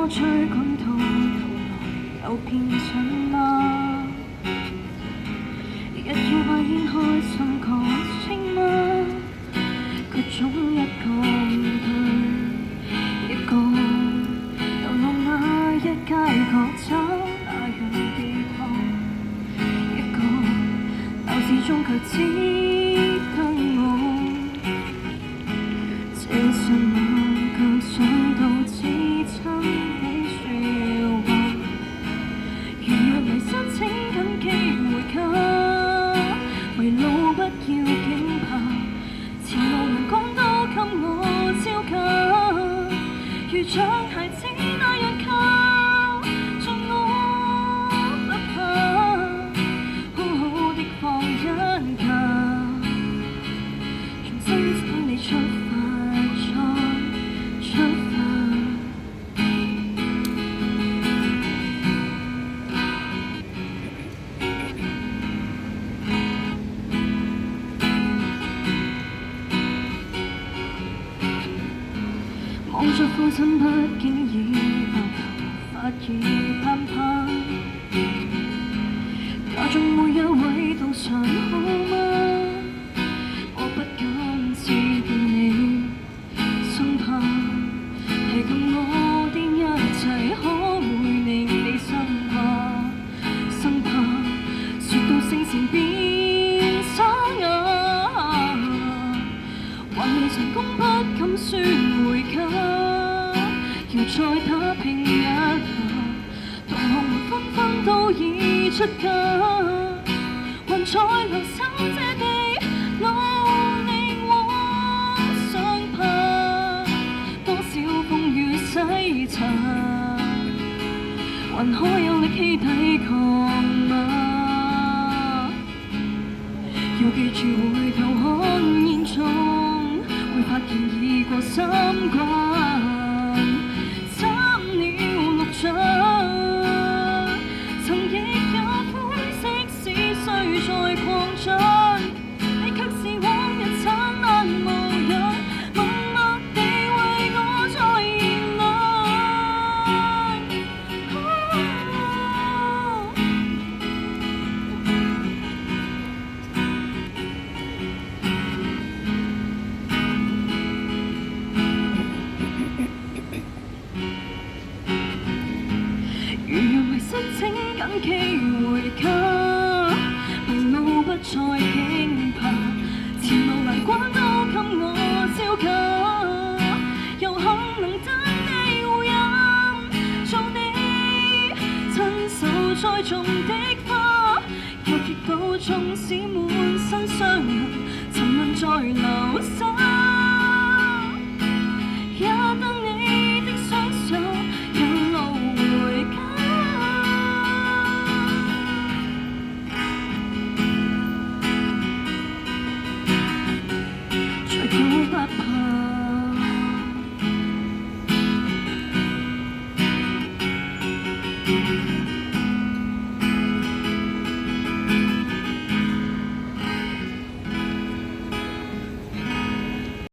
追趕到頭來有片準嗎？日要扮演開心確清嗎？各種一個對一個，流浪那一街角找那樣地方，一個鬧市中卻只得我，這瞬間卻想到至親的説話，如若迷失請緊機會給，為路不要驚怕，前路能講都給我招架，如像孩子那樣靠着我不怕，好好的放一假，重新請你出發再出發。望着父親不經意白頭髮已攀攀，家中每一位都尚好嗎？我不敢接近你，生怕提及我的一切可會令你生怕，生怕說到聲線變沙啞，還未成功不敢說回家，要再打拼一下，同學們紛紛都已出家，還在留守這地努力往上爬，多少風雨洗刷，還可有力氣抵抗嗎？要記住回頭看現狀，會發現已過三關，斬了6掌，曾亦有灰色事需再擴張，你卻是往日燦爛模樣，默默地為我在燃如若迷失請緊機會給，迷路不再驚怕，前路難關都給我招架，又可能得你護蔭，做你親手栽種的花，有結果縱使滿身傷痕，沉淪在流沙，也得你的雙手引路回家。再叫不怕。